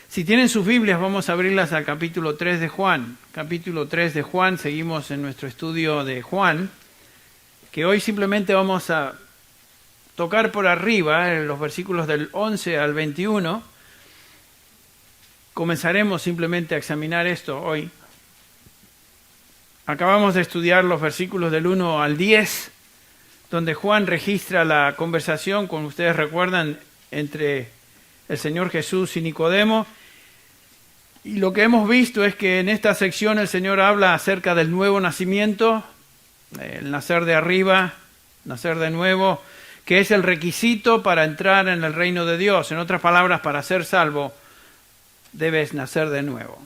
Si tienen sus Biblias, vamos a abrirlas al capítulo 3 de Juan. Capítulo 3 de Juan, seguimos en nuestro estudio de Juan, que hoy simplemente vamos a tocar por arriba, en los versículos del 11 al 21. Comenzaremos simplemente a examinar esto hoy. Acabamos de estudiar los versículos del 1 al 10, donde Juan registra la conversación, como ustedes recuerdan, entre el Señor Jesús y Nicodemo. Y lo que hemos visto es que en esta sección el Señor habla acerca del nuevo nacimiento, el nacer de arriba, nacer de nuevo, que es el requisito para entrar en el reino de Dios. En otras palabras, para ser salvo, debes nacer de nuevo.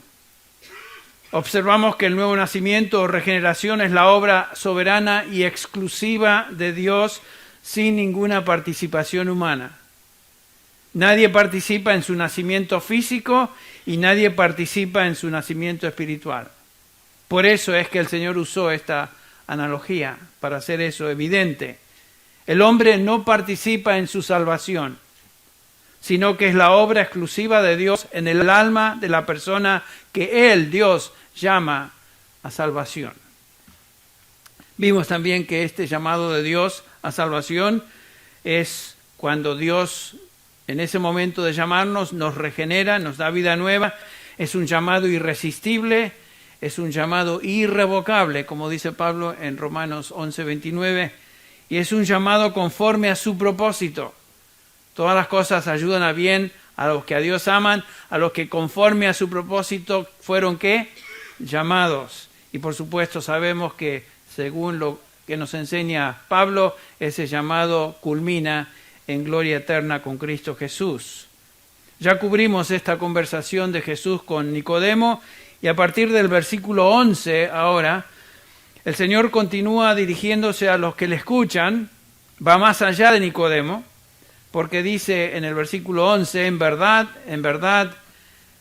Observamos que el nuevo nacimiento o regeneración es la obra soberana y exclusiva de Dios sin ninguna participación humana. Nadie participa en su nacimiento físico y nadie participa en su nacimiento espiritual. Por eso es que el Señor usó esta analogía, para hacer eso evidente. El hombre no participa en su salvación, sino que es la obra exclusiva de Dios en el alma de la persona que Él, Dios, llama a salvación. Vimos también que este llamado de Dios a salvación es cuando Dios, en ese momento de llamarnos, nos regenera, nos da vida nueva. Es un llamado irresistible, es un llamado irrevocable, como dice Pablo en Romanos 11:29, y es un llamado conforme a su propósito. Todas las cosas ayudan a bien a los que a Dios aman, a los que conforme a su propósito fueron ¿qué? Llamados. Y por supuesto sabemos que según lo que nos enseña Pablo, ese llamado culmina en gloria eterna con Cristo Jesús. Ya cubrimos esta conversación de Jesús con Nicodemo y a partir del versículo 11 ahora, el Señor continúa dirigiéndose a los que le escuchan, va más allá de Nicodemo, porque dice en el versículo 11, en verdad,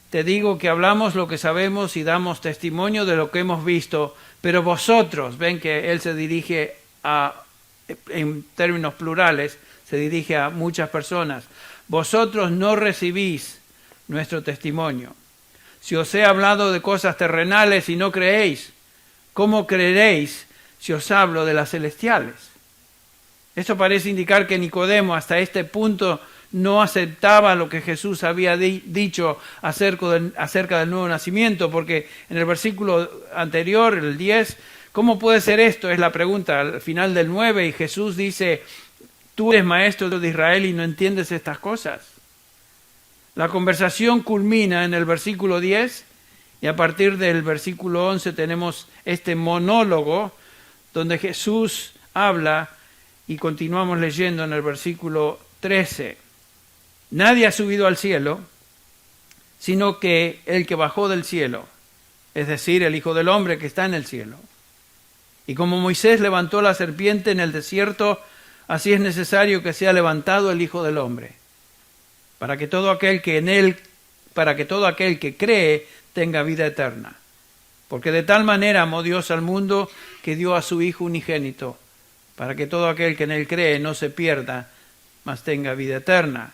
te digo que hablamos lo que sabemos y damos testimonio de lo que hemos visto, pero vosotros, ven que Él se dirige en términos plurales, se dirige a muchas personas, vosotros no recibís nuestro testimonio. Si os he hablado de cosas terrenales y no creéis, ¿cómo creeréis si os hablo de las celestiales? Esto parece indicar que Nicodemo hasta este punto no aceptaba lo que Jesús había dicho acerca del nuevo nacimiento, porque en el versículo anterior, el 10, ¿cómo puede ser esto? Es la pregunta al final del 9, y Jesús dice, tú eres maestro de Israel y no entiendes estas cosas. La conversación culmina en el versículo 10 y a partir del versículo 11 tenemos este monólogo donde Jesús habla y continuamos leyendo en el versículo 13. Nadie ha subido al cielo, sino que el que bajó del cielo, es decir, el Hijo del Hombre que está en el cielo. Y como Moisés levantó la serpiente en el desierto, así es necesario que sea levantado el Hijo del Hombre, para que todo aquel que cree tenga vida eterna. Porque de tal manera amó Dios al mundo que dio a su Hijo unigénito, para que todo aquel que en él cree no se pierda, mas tenga vida eterna.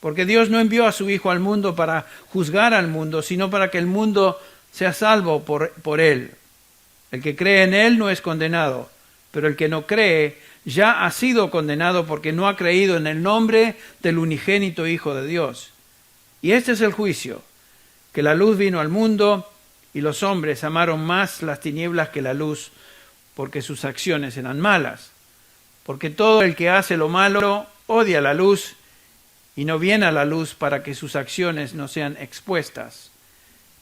Porque Dios no envió a su Hijo al mundo para juzgar al mundo, sino para que el mundo sea salvo por él. El que cree en él no es condenado, pero el que no cree ya ha sido condenado porque no ha creído en el nombre del unigénito Hijo de Dios. Y este es el juicio, que la luz vino al mundo y los hombres amaron más las tinieblas que la luz, porque sus acciones eran malas. Porque todo el que hace lo malo odia la luz y no viene a la luz para que sus acciones no sean expuestas.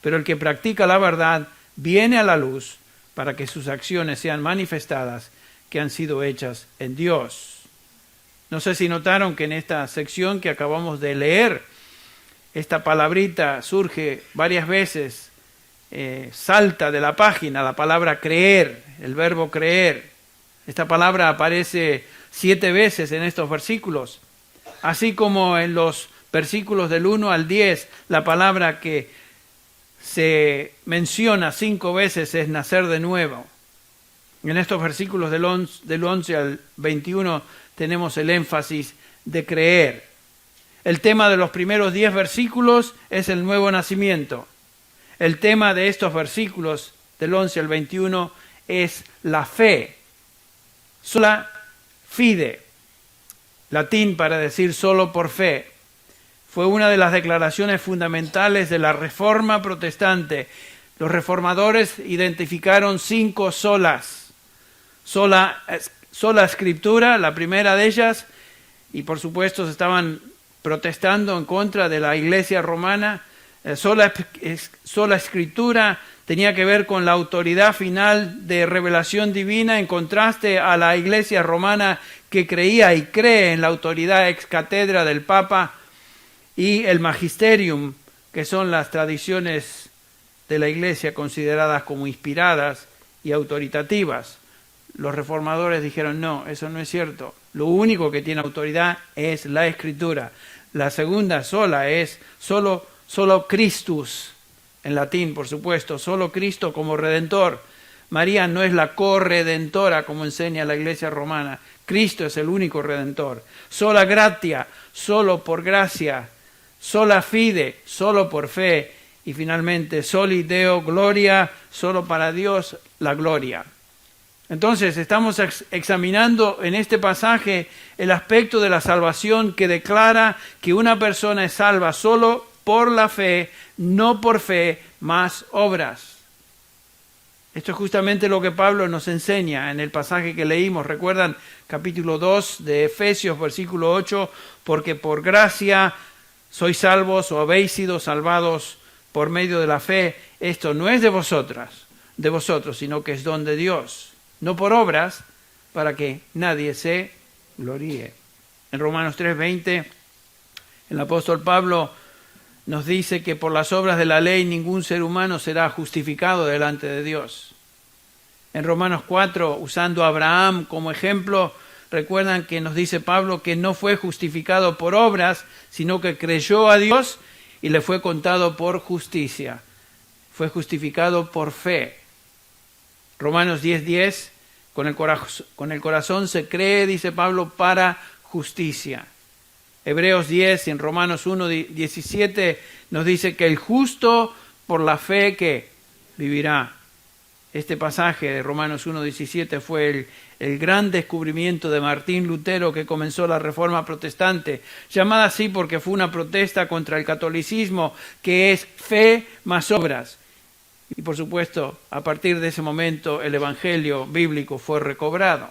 Pero el que practica la verdad viene a la luz para que sus acciones sean manifestadas, que han sido hechas en Dios. No sé si notaron que en esta sección que acabamos de leer, esta palabrita surge varias veces, salta de la página, la palabra creer, el verbo creer. Esta palabra aparece 7 veces en estos versículos, así como en los versículos del 1 al 10, la palabra que se menciona 5 veces es nacer de nuevo. En estos versículos del 11 al 21 tenemos el énfasis de creer. El tema de los primeros 10 versículos es el nuevo nacimiento. El tema de estos versículos, del 11 al 21, es la fe. Sola fide, latín para decir solo por fe. Fue una de las declaraciones fundamentales de la Reforma protestante. Los reformadores identificaron 5 solas. Sola Escritura, la primera de ellas, y por supuesto se estaban protestando en contra de la Iglesia romana. Sola Escritura tenía que ver con la autoridad final de revelación divina, en contraste a la Iglesia romana que creía y cree en la autoridad ex cátedra del Papa, y el magisterium, que son las tradiciones de la Iglesia consideradas como inspiradas y autoritativas. Los reformadores dijeron, no, eso no es cierto. Lo único que tiene autoridad es la Escritura. La segunda sola es solo Christus, en latín, por supuesto, solo Cristo como Redentor. María no es la corredentora, como enseña la Iglesia romana. Cristo es el único Redentor. Sola gratia, solo por gracia. Sola fide, solo por fe. Y finalmente, soli Deo gloria, solo para Dios la gloria. Entonces, estamos examinando en este pasaje el aspecto de la salvación que declara que una persona es salva solo por la fe, no por fe más obras. Esto es justamente lo que Pablo nos enseña en el pasaje que leímos. ¿Recuerdan? Capítulo 2 de Efesios, versículo 8, porque por gracia sois salvos o habéis sido salvados por medio de la fe. Esto no es de vosotros, sino que es don de Dios. No por obras, para que nadie se gloríe. En Romanos 3:20, el apóstol Pablo nos dice que por las obras de la ley ningún ser humano será justificado delante de Dios. En Romanos 4, usando a Abraham como ejemplo, recuerdan que nos dice Pablo que no fue justificado por obras, sino que creyó a Dios y le fue contado por justicia. Fue justificado por fe. Romanos 10:10, con el corazón se cree, dice Pablo, para justicia. Hebreos 10 y en Romanos 1:17 nos dice que el justo por la fe que vivirá. Este pasaje de Romanos 1:17 fue el gran descubrimiento de Martín Lutero, que comenzó la Reforma protestante, llamada así porque fue una protesta contra el catolicismo, que es fe más obras. Y por supuesto, a partir de ese momento, el Evangelio bíblico fue recobrado.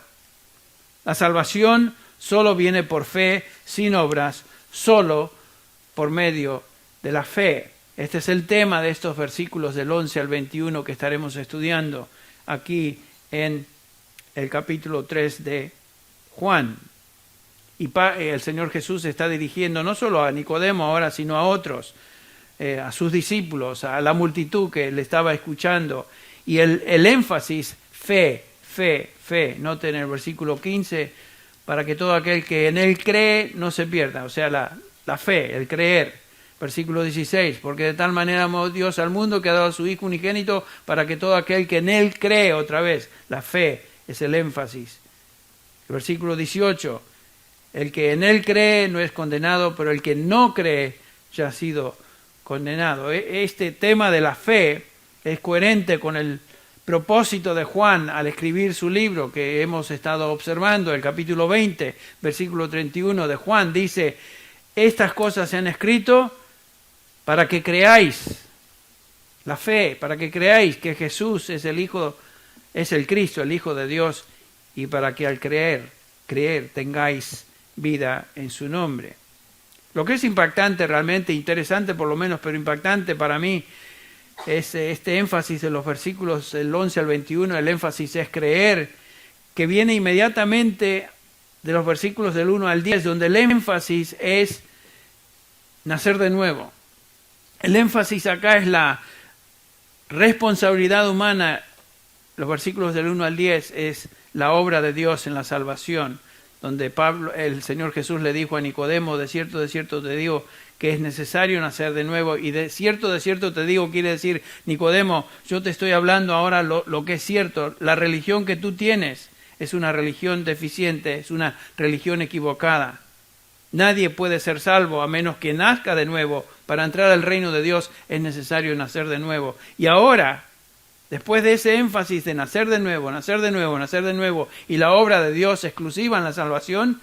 La salvación solo viene por fe, sin obras, solo por medio de la fe. Este es el tema de estos versículos del 11 al 21 que estaremos estudiando aquí en el capítulo 3 de Juan. Y el Señor Jesús está dirigiendo no solo a Nicodemo ahora, sino a otros, a sus discípulos, a la multitud que le estaba escuchando. Y el énfasis, fe. Noten el versículo 15, para que todo aquel que en él cree no se pierda. O sea, la fe, el creer. Versículo 16, porque de tal manera amó Dios al mundo que ha dado a su Hijo unigénito para que todo aquel que en él cree, otra vez, la fe es el énfasis. El versículo 18, el que en él cree no es condenado, pero el que no cree ya ha sido condenado. Este tema de la fe es coherente con el propósito de Juan al escribir su libro que hemos estado observando. El capítulo 20, versículo 31 de Juan dice, estas cosas se han escrito para que creáis, la fe, para que creáis que Jesús es el Cristo, el Hijo de Dios, y para que al creer tengáis vida en su nombre. Lo que es impactante, realmente interesante por lo menos, pero impactante para mí, es este énfasis de los versículos del 11 al 21, el énfasis es creer, que viene inmediatamente de los versículos del 1 al 10, donde el énfasis es nacer de nuevo. El énfasis acá es la responsabilidad humana. Los versículos del 1 al 10 es la obra de Dios en la salvación, donde el Señor Jesús le dijo a Nicodemo, de cierto te digo que es necesario nacer de nuevo. Y de cierto te digo quiere decir, Nicodemo, yo te estoy hablando ahora lo que es cierto. La religión que tú tienes es una religión deficiente, es una religión equivocada. Nadie puede ser salvo a menos que nazca de nuevo. Para entrar al reino de Dios es necesario nacer de nuevo. Y ahora, después de ese énfasis de nacer de nuevo, nacer de nuevo, nacer de nuevo, y la obra de Dios exclusiva en la salvación,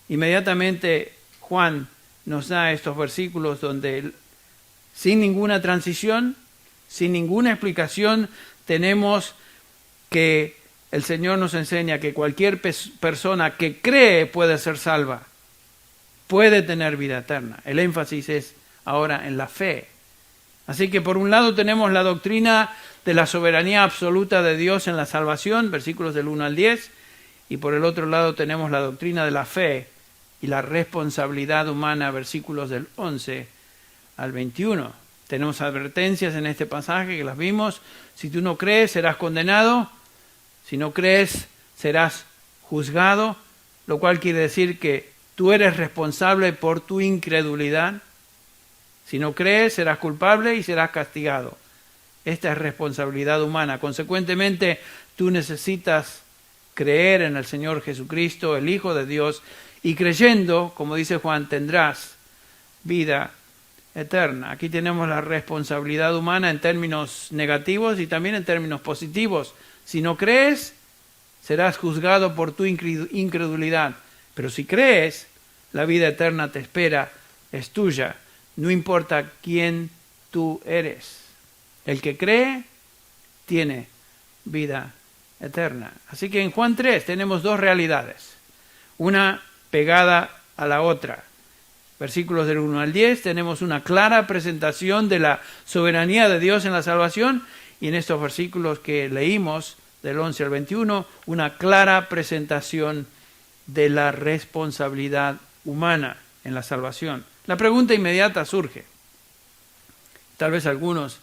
inmediatamente Juan nos da estos versículos donde sin ninguna transición, sin ninguna explicación, tenemos que el Señor nos enseña que cualquier persona que cree puede ser salva, puede tener vida eterna. El énfasis es ahora en la fe. Así que por un lado tenemos la doctrina de la soberanía absoluta de Dios en la salvación, versículos del 1 al 10, y por el otro lado tenemos la doctrina de la fe y la responsabilidad humana, versículos del 11 al 21. Tenemos advertencias en este pasaje que las vimos. Si tú no crees, serás condenado. Si no crees, serás juzgado, lo cual quiere decir que tú eres responsable por tu incredulidad. Si no crees, serás culpable y serás castigado. Esta es responsabilidad humana. Consecuentemente, tú necesitas creer en el Señor Jesucristo, el Hijo de Dios, y creyendo, como dice Juan, tendrás vida eterna. Aquí tenemos la responsabilidad humana en términos negativos y también en términos positivos. Si no crees, serás juzgado por tu incredulidad. Pero si crees, la vida eterna te espera, es tuya. No importa quién tú eres. El que cree, tiene vida eterna. Así que en Juan 3 tenemos dos realidades. Una pegada a la otra. Versículos del 1 al 10 tenemos una clara presentación de la soberanía de Dios en la salvación, y en estos versículos que leímos del 11 al 21, una clara presentación de la responsabilidad humana en la salvación. La pregunta inmediata surge, tal vez algunos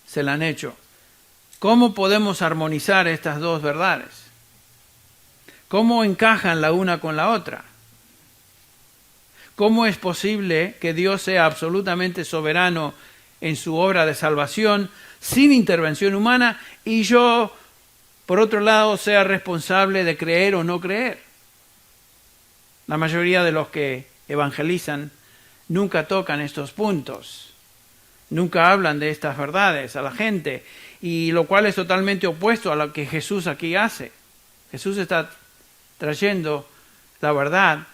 se la han hecho: ¿cómo podemos armonizar estas dos verdades? ¿Cómo encajan la una con la otra? ¿Cómo es posible que Dios sea absolutamente soberano en su obra de salvación, sin intervención humana, y yo, por otro lado, sea responsable de creer o no creer? La mayoría de los que evangelizan nunca tocan estos puntos, nunca hablan de estas verdades a la gente, y lo cual es totalmente opuesto a lo que Jesús aquí hace. Jesús está trayendo la verdad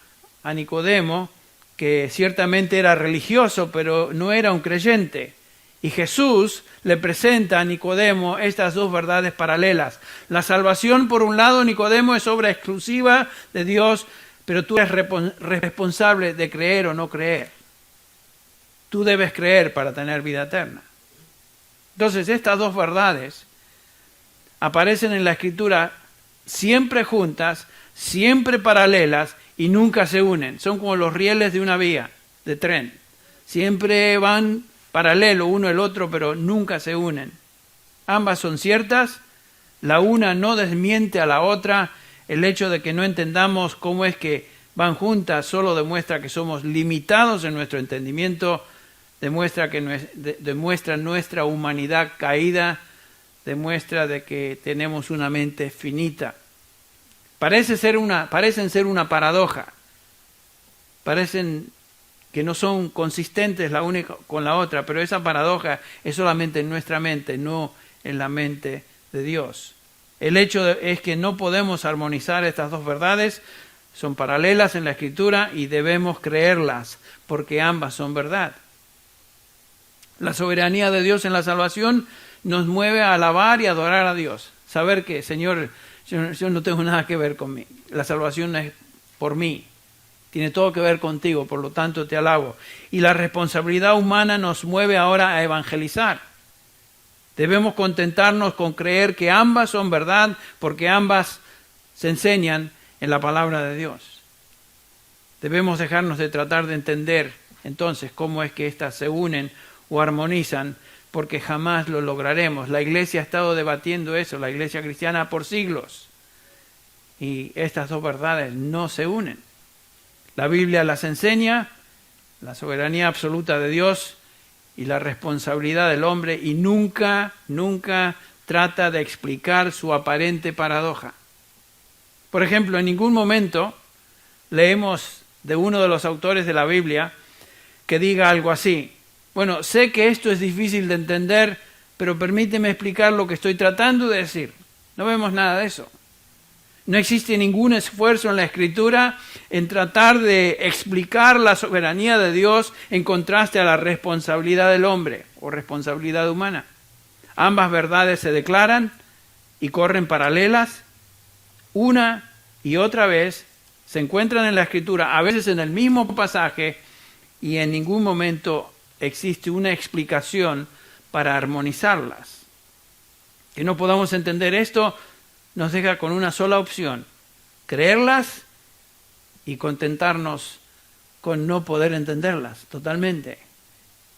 a Nicodemo, que ciertamente era religioso, pero no era un creyente. Y Jesús le presenta a Nicodemo estas dos verdades paralelas. La salvación, por un lado, Nicodemo, es obra exclusiva de Dios, pero tú eres responsable de creer o no creer. Tú debes creer para tener vida eterna. Entonces, estas dos verdades aparecen en la Escritura siempre juntas, siempre paralelas, y nunca se unen. Son como los rieles de una vía de tren. Siempre van paralelo uno el otro, pero nunca se unen. Ambas son ciertas. La una no desmiente a la otra. El hecho de que no entendamos cómo es que van juntas solo demuestra que somos limitados en nuestro entendimiento, demuestra nuestra humanidad caída, demuestra de que tenemos una mente finita. Parecen ser una paradoja, parecen que no son consistentes la una con la otra, pero esa paradoja es solamente en nuestra mente, no en la mente de Dios. El hecho es que no podemos armonizar estas dos verdades, son paralelas en la Escritura y debemos creerlas, porque ambas son verdad. La soberanía de Dios en la salvación nos mueve a alabar y adorar a Dios. Saber que, Señor, yo no tengo nada que ver con mí. La salvación es por mí. Tiene todo que ver contigo, por lo tanto te alabo. Y la responsabilidad humana nos mueve ahora a evangelizar. Debemos contentarnos con creer que ambas son verdad, porque ambas se enseñan en la palabra de Dios. Debemos dejarnos de tratar de entender entonces cómo es que éstas se unen o armonizan, porque jamás lo lograremos. La Iglesia ha estado debatiendo eso, la Iglesia cristiana, por siglos. Y estas dos verdades no se unen. La Biblia las enseña, la soberanía absoluta de Dios y la responsabilidad del hombre, y nunca trata de explicar su aparente paradoja. Por ejemplo, en ningún momento leemos de uno de los autores de la Biblia que diga algo así: bueno, sé que esto es difícil de entender, pero permíteme explicar lo que estoy tratando de decir. No vemos nada de eso. No existe ningún esfuerzo en la Escritura en tratar de explicar la soberanía de Dios en contraste a la responsabilidad del hombre o responsabilidad humana. Ambas verdades se declaran y corren paralelas. Una y otra vez se encuentran en la Escritura, a veces en el mismo pasaje, y en ningún momento existe una explicación para armonizarlas. Que no podamos entender esto nos deja con una sola opción: creerlas y contentarnos con no poder entenderlas totalmente.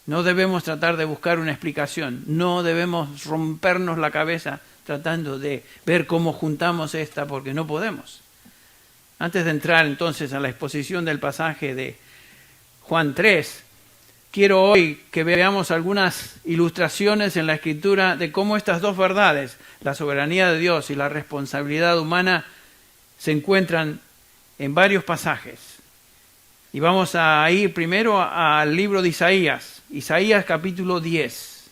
No debemos tratar de buscar una explicación, no debemos rompernos la cabeza tratando de ver cómo juntamos esta, porque no podemos. Antes de entrar entonces a la exposición del pasaje de Juan 3, quiero hoy que veamos algunas ilustraciones en la Escritura de cómo estas dos verdades, la soberanía de Dios y la responsabilidad humana, se encuentran en varios pasajes. Y vamos a ir primero al libro de Isaías, Isaías capítulo 10.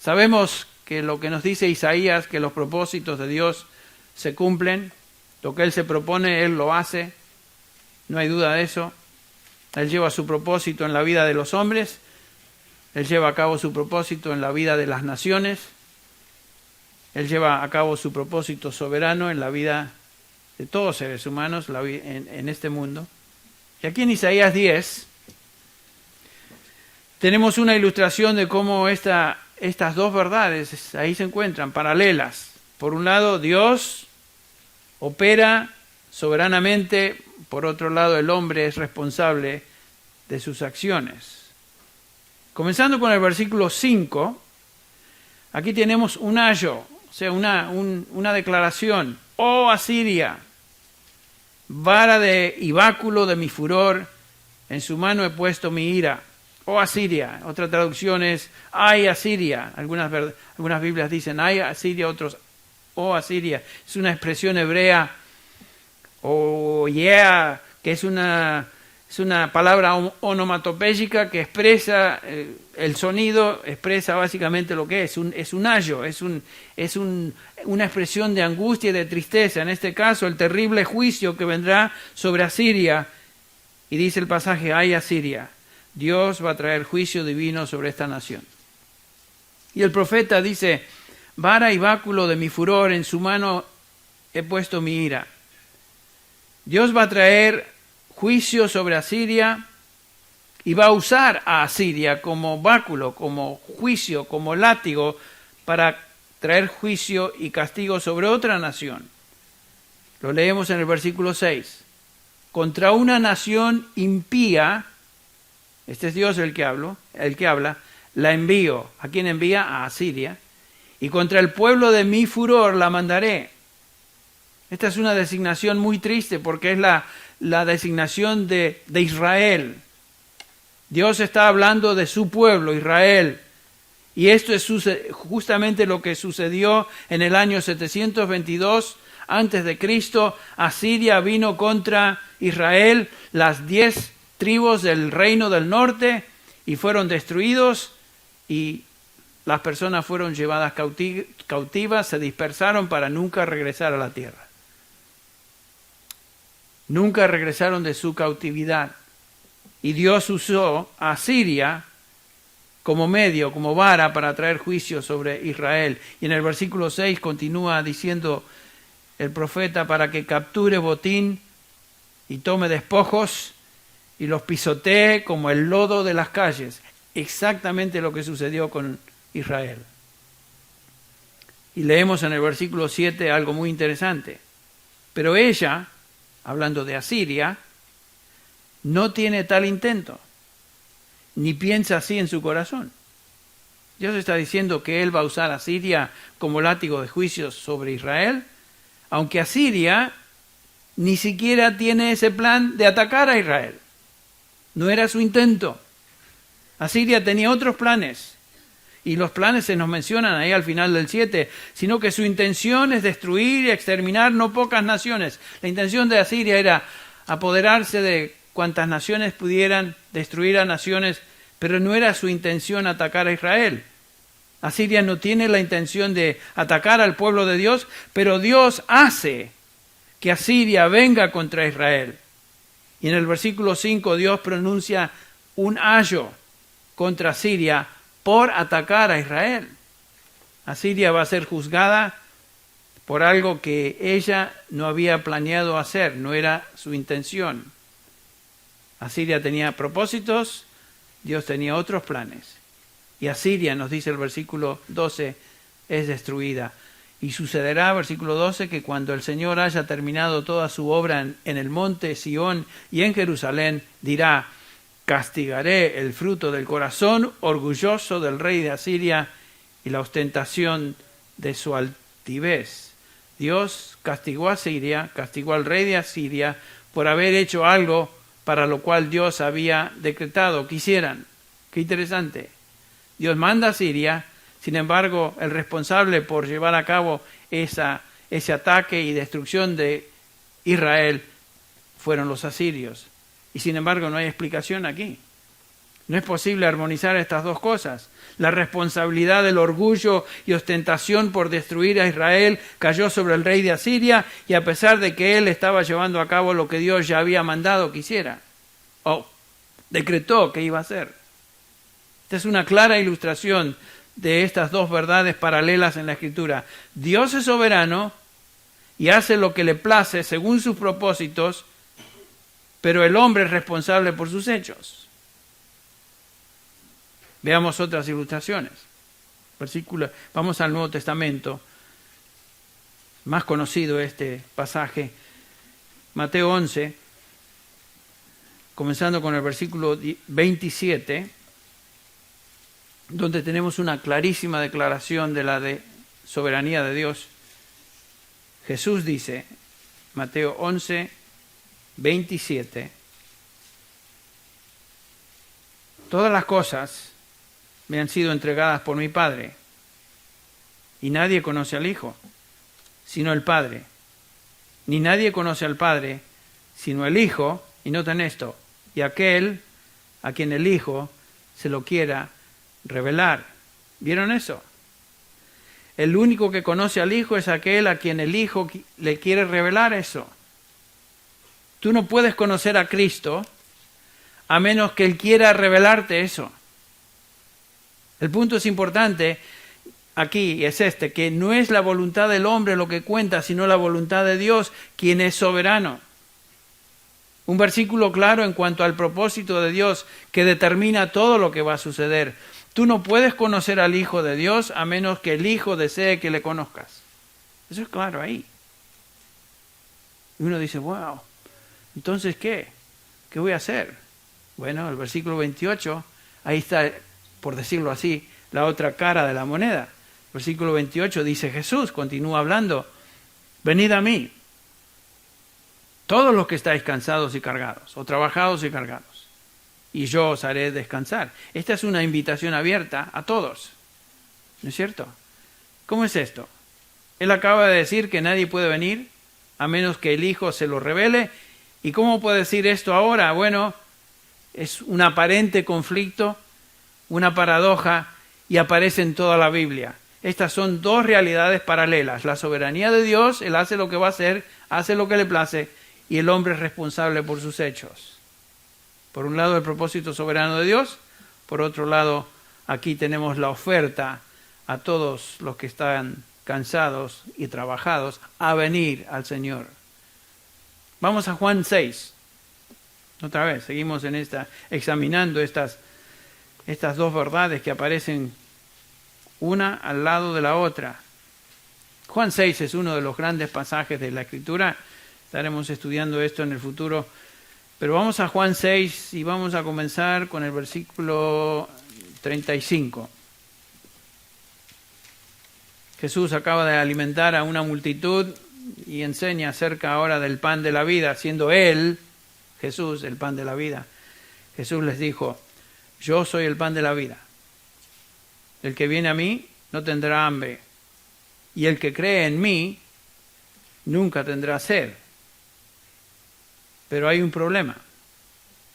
Sabemos que lo que nos dice Isaías, que los propósitos de Dios se cumplen, lo que Él se propone, Él lo hace, no hay duda de eso. Él lleva su propósito en la vida de los hombres, Él lleva a cabo su propósito en la vida de las naciones, Él lleva a cabo su propósito soberano en la vida de todos seres humanos en este mundo. Y aquí en Isaías 10 tenemos una ilustración de cómo estas dos verdades ahí se encuentran, paralelas. Por un lado, Dios opera soberanamente; por otro lado, el hombre es responsable de sus acciones. Comenzando con el versículo 5, aquí tenemos un ayo, o sea, una declaración. Oh Asiria, vara y báculo de mi furor, en su mano he puesto mi ira. Oh Asiria, otra traducción es ay Asiria. Algunas Biblias dicen ay Asiria, otros oh Asiria. Es una expresión hebrea, que es una palabra onomatopéyica que expresa el sonido, expresa básicamente lo que es un ayo, es una expresión de angustia y de tristeza. En este caso, el terrible juicio que vendrá sobre Asiria. Y dice el pasaje: ay Asiria, Dios va a traer juicio divino sobre esta nación. Y el profeta dice: vara y báculo de mi furor, en su mano he puesto mi ira. Dios va a traer juicio sobre Asiria y va a usar a Asiria como báculo, como juicio, como látigo, para traer juicio y castigo sobre otra nación. Lo leemos en el versículo 6. Contra una nación impía, este es Dios el que habla, la envío. ¿A quién envía? A Asiria. Y contra el pueblo de mi furor la mandaré. Esta es una designación muy triste porque es la designación de Israel. Dios está hablando de su pueblo, Israel. Y esto es justamente lo que sucedió en el año 722 antes de Cristo. Asiria vino contra Israel, las 10 tribus del reino del norte, y fueron destruidos, y las personas fueron llevadas cautivas, se dispersaron para nunca regresar a la tierra. Nunca regresaron de su cautividad. Y Dios usó a Asiria como medio, como vara, para traer juicio sobre Israel. Y en el versículo 6 continúa diciendo el profeta: para que capture botín y tome despojos y los pisotee como el lodo de las calles. Exactamente lo que sucedió con Israel. Y leemos en el versículo 7 algo muy interesante. Pero ella, hablando de Asiria, no tiene tal intento, ni piensa así en su corazón. Dios está diciendo que Él va a usar a Asiria como látigo de juicios sobre Israel, aunque Asiria ni siquiera tiene ese plan de atacar a Israel. No era su intento. Asiria tenía otros planes, y los planes se nos mencionan ahí al final del 7, sino que su intención es destruir y exterminar no pocas naciones. La intención de Asiria era apoderarse de cuantas naciones pudieran, destruir a naciones, pero no era su intención atacar a Israel. Asiria no tiene la intención de atacar al pueblo de Dios, pero Dios hace que Asiria venga contra Israel. Y en el versículo 5 Dios pronuncia un ayo contra Asiria por atacar a Israel. Asiria va a ser juzgada por algo que ella no había planeado hacer, no era su intención. Asiria tenía propósitos, Dios tenía otros planes. Y Asiria, nos dice el versículo 12, es destruida. Y sucederá, versículo 12, que cuando el Señor haya terminado toda su obra en el monte Sión y en Jerusalén, dirá: castigaré el fruto del corazón orgulloso del rey de Asiria y la ostentación de su altivez. Dios castigó a Asiria, castigó al rey de Asiria por haber hecho algo para lo cual Dios había decretado que hicieran. Qué interesante. Dios manda a Asiria, sin embargo, el responsable por llevar a cabo ese ataque y destrucción de Israel fueron los asirios. Y sin embargo, no hay explicación aquí. No es posible armonizar estas dos cosas. La responsabilidad del orgullo y ostentación por destruir a Israel cayó sobre el rey de Asiria, y a pesar de que él estaba llevando a cabo lo que Dios ya había mandado que hiciera, o decretó que iba a hacer. Esta es una clara ilustración de estas dos verdades paralelas en la Escritura. Dios es soberano y hace lo que le place según sus propósitos, pero el hombre es responsable por sus hechos. Veamos otras ilustraciones. Vamos al Nuevo Testamento. Más conocido este pasaje. Mateo 11, comenzando con el versículo 27, donde tenemos una clarísima declaración de la soberanía de Dios. Jesús dice, Mateo 11, 27, todas las cosas me han sido entregadas por mi Padre, y nadie conoce al Hijo, sino el Padre. Ni nadie conoce al Padre, sino el Hijo, y noten esto, y aquel a quien el Hijo se lo quiera revelar. ¿Vieron eso? El único que conoce al Hijo es aquel a quien el Hijo le quiere revelar eso. Tú no puedes conocer a Cristo a menos que Él quiera revelarte eso. El punto es importante aquí, es que no es la voluntad del hombre lo que cuenta, sino la voluntad de Dios, quien es soberano. Un versículo claro en cuanto al propósito de Dios que determina todo lo que va a suceder. Tú no puedes conocer al Hijo de Dios a menos que el Hijo desee que le conozcas. Eso es claro ahí. Y uno dice, wow, entonces ¿qué? ¿Qué voy a hacer? Bueno, el versículo 28, ahí está, por decirlo así, la otra cara de la moneda. Versículo 28 dice Jesús, continúa hablando, venid a mí, todos los que estáis cansados y cargados, o trabajados y cargados, y yo os haré descansar. Esta es una invitación abierta a todos, ¿no es cierto? ¿Cómo es esto? Él acaba de decir que nadie puede venir a menos que el Hijo se lo revele. ¿Y cómo puede decir esto ahora? Bueno, es un aparente conflicto, una paradoja, y aparece en toda la Biblia. Estas son dos realidades paralelas. La soberanía de Dios, Él hace lo que va a hacer, hace lo que le place, y el hombre es responsable por sus hechos. Por un lado, el propósito soberano de Dios. Por otro lado, aquí tenemos la oferta a todos los que están cansados y trabajados a venir al Señor. Vamos a Juan 6. Otra vez, seguimos examinando estas dos verdades que aparecen una al lado de la otra. Juan 6 es uno de los grandes pasajes de la Escritura. Estaremos estudiando esto en el futuro. Pero vamos a Juan 6 y vamos a comenzar con el versículo 35. Jesús acaba de alimentar a una multitud y enseña acerca ahora del pan de la vida, siendo Él, Jesús, el pan de la vida. Jesús les dijo, yo soy el pan de la vida. El que viene a mí no tendrá hambre, y el que cree en mí nunca tendrá sed. Pero hay un problema.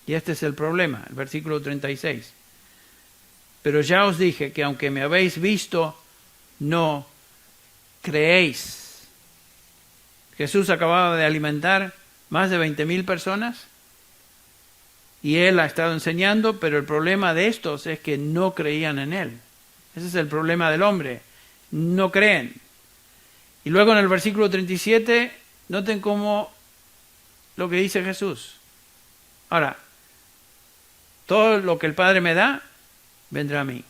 Y este es el problema, el versículo 36. Pero ya os dije que aunque me habéis visto, no creéis. Jesús acababa de alimentar más de 20,000 personas y Él ha estado enseñando, pero el problema de estos es que no creían en Él. Ese es el problema del hombre, no creen. Y luego en el versículo 37, noten cómo lo que dice Jesús. Ahora, todo lo que el Padre me da, vendrá a mí.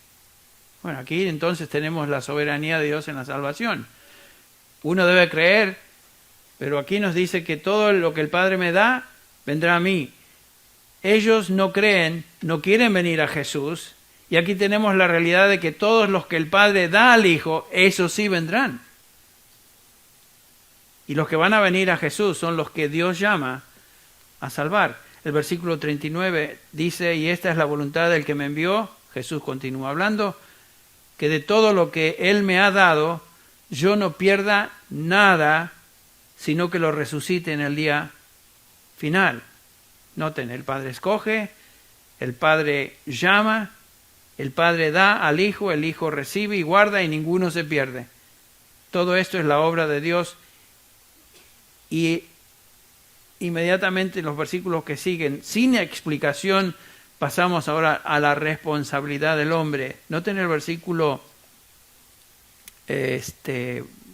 Bueno, aquí entonces tenemos la soberanía de Dios en la salvación. Uno debe creer, pero aquí nos dice que todo lo que el Padre me da, vendrá a mí. Ellos no creen, no quieren venir a Jesús, y aquí tenemos la realidad de que todos los que el Padre da al Hijo, esos sí vendrán. Y los que van a venir a Jesús son los que Dios llama a salvar. El versículo 39 dice, y esta es la voluntad del que me envió, Jesús continúa hablando, que de todo lo que Él me ha dado, yo no pierda nada, sino que lo resucite en el día final. Noten, el Padre escoge, el Padre llama, el Padre da al Hijo, el Hijo recibe y guarda y ninguno se pierde. Todo esto es la obra de Dios. Y inmediatamente en los versículos que siguen, sin explicación, pasamos ahora a la responsabilidad del hombre. Noten el versículo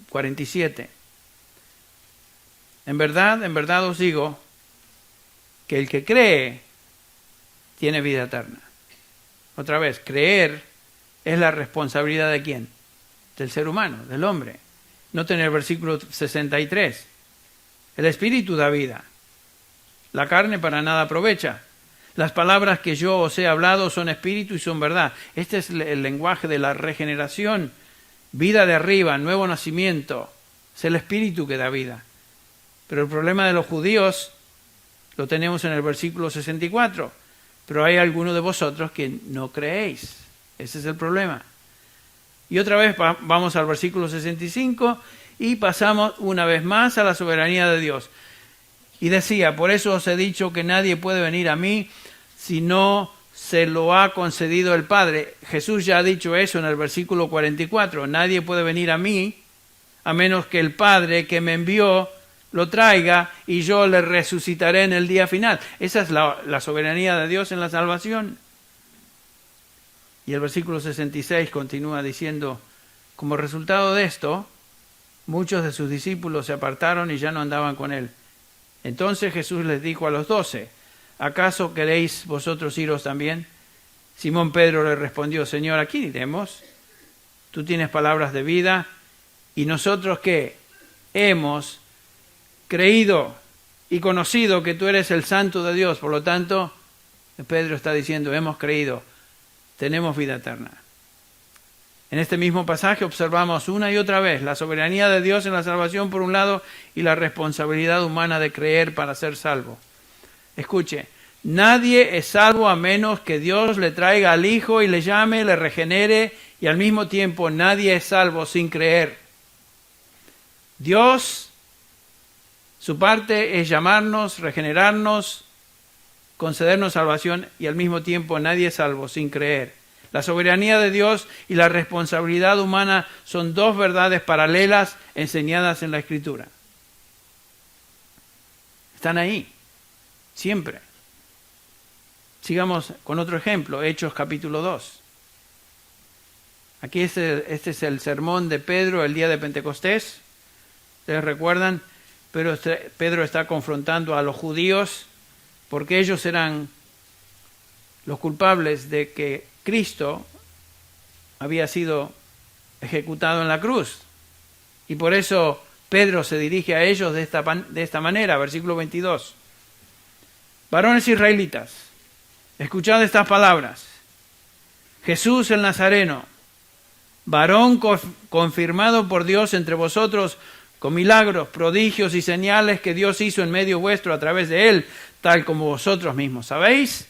47. En verdad os digo que el que cree tiene vida eterna. Otra vez, creer es la responsabilidad ¿de quién? Del ser humano, del hombre. Noten el versículo 63. El Espíritu da vida. La carne para nada aprovecha. Las palabras que yo os he hablado son espíritu y son verdad. Este es el lenguaje de la regeneración. Vida de arriba, nuevo nacimiento. Es el Espíritu que da vida. Pero el problema de los judíos lo tenemos en el versículo 64. Pero hay algunos de vosotros que no creéis. Ese es el problema. Y otra vez vamos al versículo 65 y pasamos una vez más a la soberanía de Dios. Y decía, por eso os he dicho que nadie puede venir a mí si no se lo ha concedido el Padre. Jesús ya ha dicho eso en el versículo 44. Nadie puede venir a mí a menos que el Padre que me envió lo traiga y yo le resucitaré en el día final. Esa es la soberanía de Dios en la salvación. Y el versículo 66 continúa diciendo, como resultado de esto, muchos de sus discípulos se apartaron y ya no andaban con él. Entonces Jesús les dijo a los 12, ¿acaso queréis vosotros iros también? Simón Pedro le respondió, Señor, ¿a quién iremos? Tú tienes palabras de vida, y nosotros que hemos creído y conocido que tú eres el Santo de Dios. Por lo tanto, Pedro está diciendo, hemos creído, tenemos vida eterna. En este mismo pasaje observamos una y otra vez la soberanía de Dios en la salvación por un lado y la responsabilidad humana de creer para ser salvo. Escuche, nadie es salvo a menos que Dios le traiga al Hijo y le llame, le regenere, y al mismo tiempo nadie es salvo sin creer. Dios, su parte es llamarnos, regenerarnos, concedernos salvación, y al mismo tiempo nadie es salvo sin creer. La soberanía de Dios y la responsabilidad humana son dos verdades paralelas enseñadas en la Escritura. Están ahí, siempre. Sigamos con otro ejemplo, Hechos capítulo 2. Aquí este es el sermón de Pedro el día de Pentecostés. ¿Ustedes recuerdan? Pero Pedro está confrontando a los judíos porque ellos eran los culpables de que Cristo había sido ejecutado en la cruz. Y por eso Pedro se dirige a ellos de esta manera, versículo 22. Varones israelitas, escuchad estas palabras. Jesús el Nazareno, varón confirmado por Dios entre vosotros con milagros, prodigios y señales que Dios hizo en medio vuestro a través de él, tal como vosotros mismos sabéis.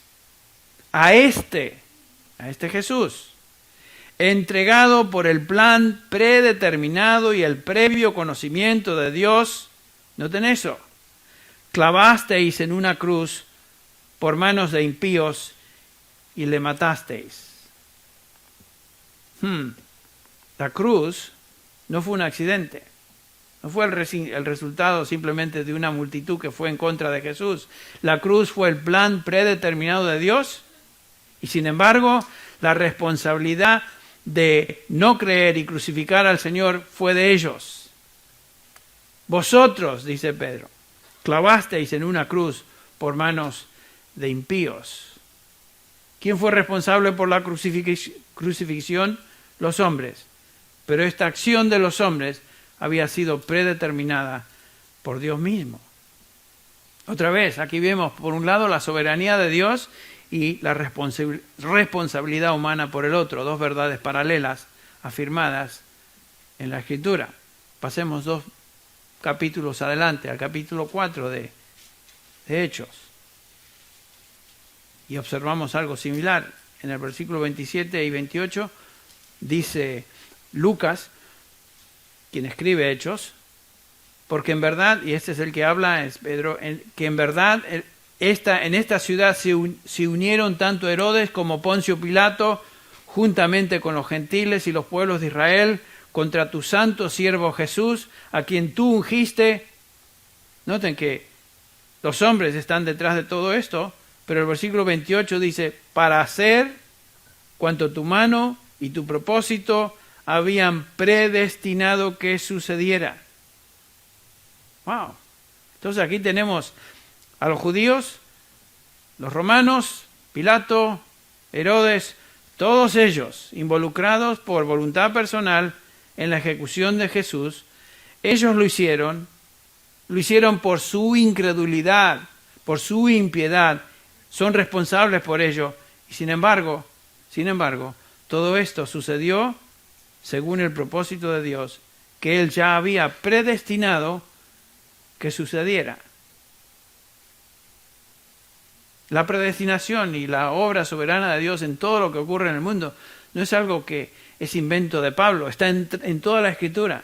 A este Jesús, entregado por el plan predeterminado y el previo conocimiento de Dios, noten eso, clavasteis en una cruz por manos de impíos y le matasteis. La cruz no fue un accidente. No fue el resultado simplemente de una multitud que fue en contra de Jesús. La cruz fue el plan predeterminado de Dios y sin embargo la responsabilidad de no creer y crucificar al Señor fue de ellos. Vosotros, dice Pedro, clavasteis en una cruz por manos de impíos. ¿Quién fue responsable por la crucifixión? Los hombres. Pero esta acción de los hombres había sido predeterminada por Dios mismo. Otra vez, aquí vemos por un lado la soberanía de Dios y la responsabilidad humana por el otro, dos verdades paralelas afirmadas en la Escritura. Pasemos 2 capítulos adelante, al capítulo 4 de Hechos. Y observamos algo similar. En el versículo 27 y 28 dice Lucas, quien escribe Hechos, porque en verdad, y este es el que habla, es Pedro, que en verdad en esta ciudad se unieron tanto Herodes como Poncio Pilato, juntamente con los gentiles y los pueblos de Israel, contra tu santo siervo Jesús, a quien tú ungiste. Noten que los hombres están detrás de todo esto, pero el versículo 28 dice, para hacer cuanto tu mano y tu propósito habían predestinado que sucediera. Wow. Entonces aquí tenemos a los judíos, los romanos, Pilato, Herodes, todos ellos involucrados por voluntad personal en la ejecución de Jesús. Ellos lo hicieron por su incredulidad, por su impiedad, son responsables por ello. Y sin embargo, todo esto sucedió según el propósito de Dios, que Él ya había predestinado que sucediera. La predestinación y la obra soberana de Dios en todo lo que ocurre en el mundo no es algo que es invento de Pablo, está en toda la Escritura.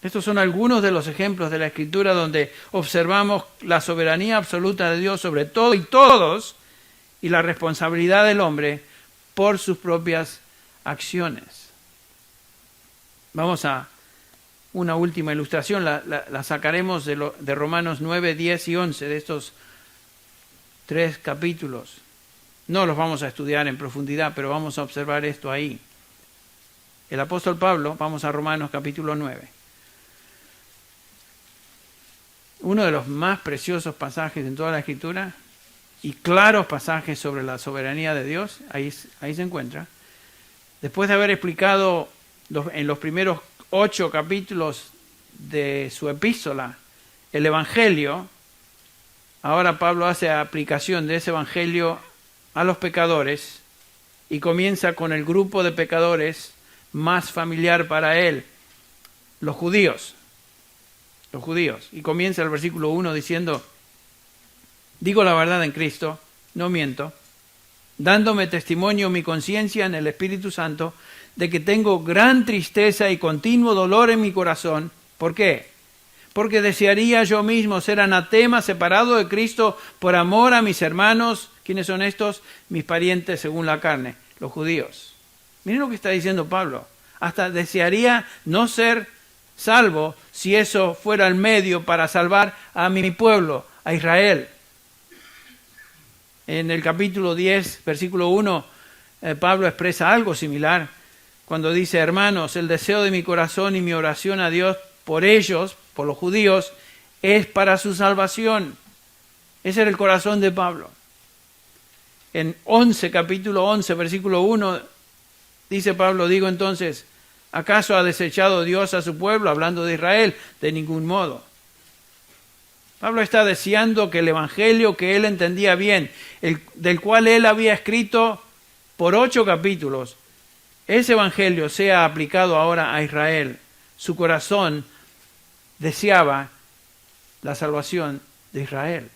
Estos son algunos de los ejemplos de la Escritura donde observamos la soberanía absoluta de Dios sobre todo y todos y la responsabilidad del hombre por sus propias acciones. Vamos a una última ilustración, la sacaremos de Romanos 9, 10 y 11, de estos 3 capítulos. No los vamos a estudiar en profundidad, pero vamos a observar esto ahí. El apóstol Pablo, vamos a Romanos capítulo 9. Uno de los más preciosos pasajes en toda la Escritura y claros pasajes sobre la soberanía de Dios, ahí se encuentra. Después de haber explicado en los primeros 8 capítulos de su epístola el Evangelio, ahora Pablo hace aplicación de ese Evangelio a los pecadores y comienza con el grupo de pecadores más familiar para él, los judíos. Y comienza el versículo 1 diciendo, digo la verdad en Cristo, no miento, dándome testimonio mi conciencia en el Espíritu Santo de que tengo gran tristeza y continuo dolor en mi corazón. ¿Por qué? Porque desearía yo mismo ser anatema, separado de Cristo por amor a mis hermanos. ¿Quiénes son estos? Mis parientes según la carne, los judíos. Miren lo que está diciendo Pablo. Hasta desearía no ser salvo si eso fuera el medio para salvar a mi pueblo, a Israel. En el capítulo 10, versículo 1, Pablo expresa algo similar cuando dice, hermanos, el deseo de mi corazón y mi oración a Dios por ellos, por los judíos, es para su salvación. Ese era el corazón de Pablo. En capítulo 11, versículo 1, dice Pablo, digo entonces, ¿acaso ha desechado Dios a su pueblo? Hablando de Israel, de ningún modo. Pablo está deseando que el evangelio que él entendía bien, del cual él había escrito por 8 capítulos, ese evangelio sea aplicado ahora a Israel. Su corazón deseaba la salvación de Israel.